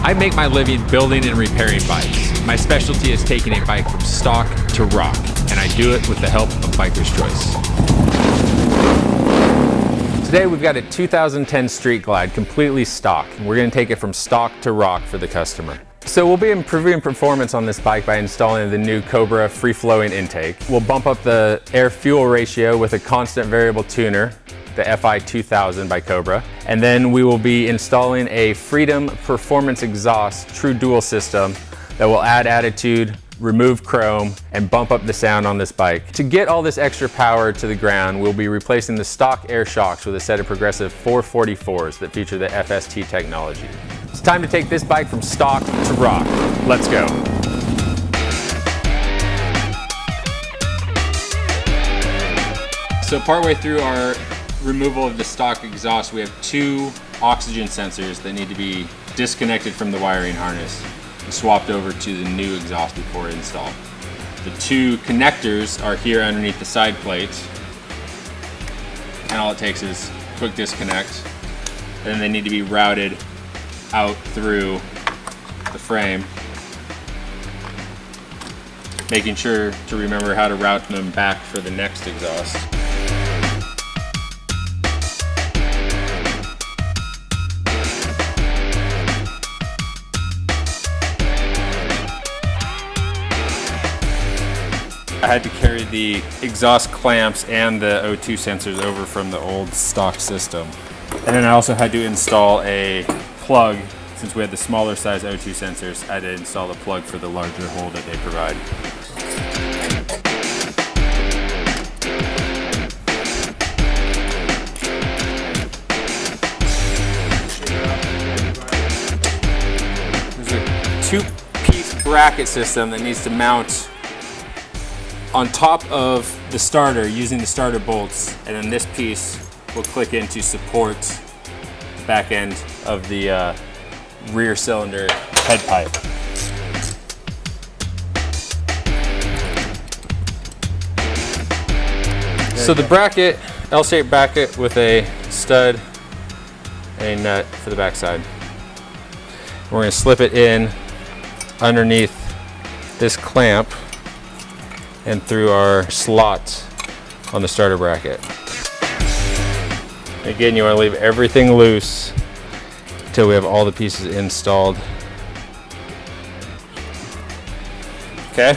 I make my living building and repairing bikes. My specialty is taking a bike from stock to rock, and I do it with the help of Biker's Choice. Today we've got a 2010 Street Glide, completely stock, and we're going to take it from stock to rock for the customer. So we'll be improving performance on this bike by installing the new Cobra free-flowing intake. We'll bump up the air-fuel ratio with a constant variable tuner, the FI 2000 by Cobra. And then we will be installing a Freedom Performance Exhaust true dual system that will add attitude, remove chrome, and bump up the sound on this bike. To get all this extra power to the ground, we'll be replacing the stock air shocks with a set of progressive 444s that feature the FST technology. It's time to take this bike from stock to rock. Let's go. So partway through our removal of the stock exhaust, we have two oxygen sensors that need to be disconnected from the wiring harness and swapped over to the new exhaust before install. The two connectors are here underneath the side plates, and all it takes is a quick disconnect, and then they need to be routed out through the frame, making sure to remember how to route them back for the next exhaust. I had to carry the exhaust clamps and the O2 sensors over from the old stock system. And then I also had to install a plug. Since we had the smaller size O2 sensors, I had to install a plug for the larger hole that they provide. There's a two-piece bracket system that needs to mount on top of the starter using the starter bolts, and then this piece will click in to support the back end of the rear cylinder head pipe. So the bracket, L-shaped bracket with a stud and a nut for the backside. We're going to slip it in underneath this clamp and through our slot on the starter bracket. Again, you want to leave everything loose until we have all the pieces installed. Okay,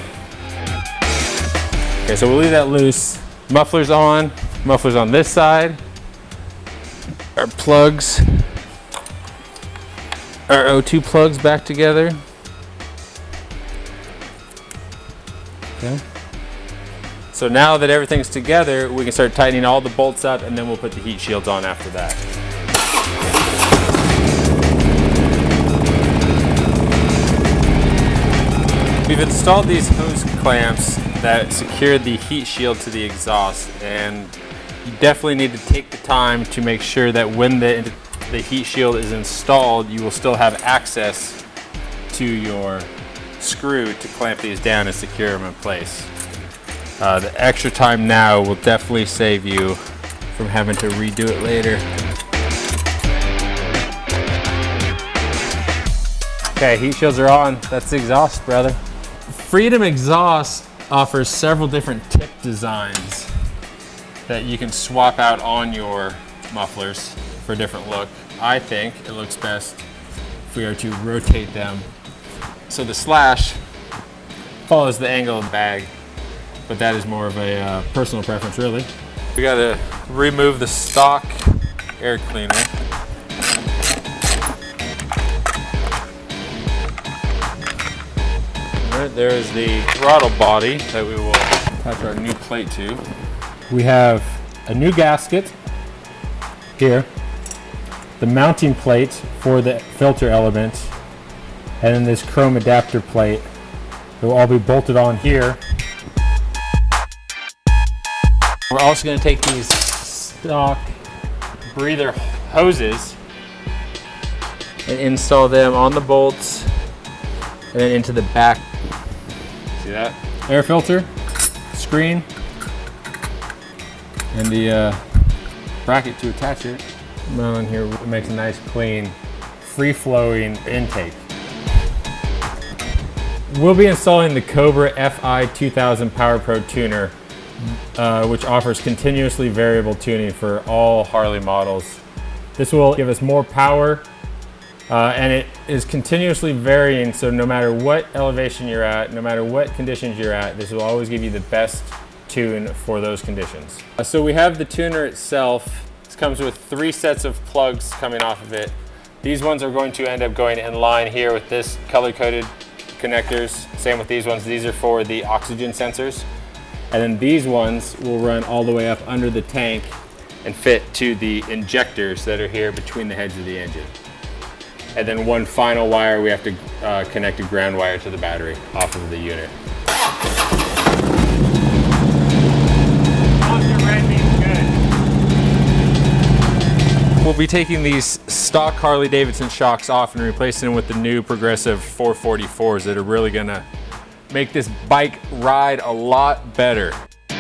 so we'll leave that loose. Mufflers on this side. Our plugs, our O2 plugs back together. Okay. So now that everything's together, we can start tightening all the bolts up, and then we'll put the heat shields on after that. We've installed these hose clamps that secure the heat shield to the exhaust, and you definitely need to take the time to make sure that when the heat shield is installed, you will still have access to your screw to clamp these down and secure them in place. The extra time now will definitely save you from having to redo it later. Okay, heat shields are on. That's the exhaust, brother. Freedom Exhaust offers several different tip designs that you can swap out on your mufflers for a different look. I think it looks best if we are to rotate them. So the slash follows the angle of the bag, but that is more of a personal preference, really. We gotta remove the stock air cleaner. All right, there is the throttle body that we will attach our new plate to. We have a new gasket here, the mounting plate for the filter element, and then this chrome adapter plate. It will all be bolted on here. We're also going to take these stock breather hoses and install them on the bolts and then into the back. See that? Air filter, screen, and the bracket to attach it. On here, it makes a nice, clean, free-flowing intake. We'll be installing the Cobra FI 2000 Power Pro tuner, which offers continuously variable tuning for all Harley models. This will give us more power, and it is continuously varying, so no matter what elevation you're at, no matter what conditions you're at, this will always give you the best tune for those conditions. So we have the tuner itself. This comes with 3 sets of plugs coming off of it. These ones are going to end up going in line here with this color-coded connectors. Same with these ones. These are for the oxygen sensors. And then these ones will run all the way up under the tank and fit to the injectors that are here between the heads of the engine. And then one final wire, we have to connect a ground wire to the battery off of the unit. We'll be taking these stock Harley-Davidson shocks off and replacing them with the new progressive 444s that are really gonna make this bike ride a lot better. We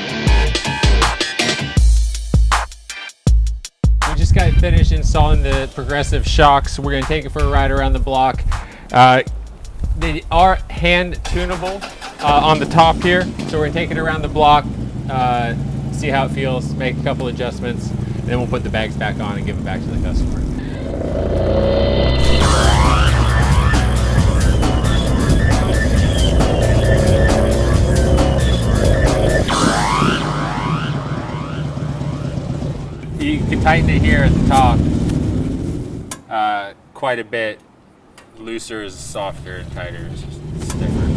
just got finished installing the progressive shocks. We're gonna take it for a ride around the block. They are hand tunable on the top here. So we're gonna take it around the block, see how it feels, make a couple adjustments, and then we'll put the bags back on and give it back to the customer. You can tighten it here at the top quite a bit. Looser is softer, and tighter is stiffer.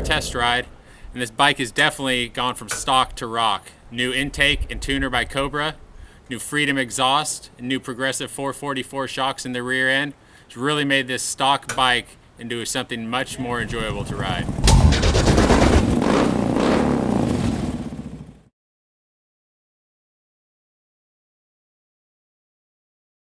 Test ride, and this bike has definitely gone from stock to rock. New intake and tuner by Cobra, new Freedom exhaust, and new progressive 444 shocks in the rear end. It's really made this stock bike into something much more enjoyable to ride.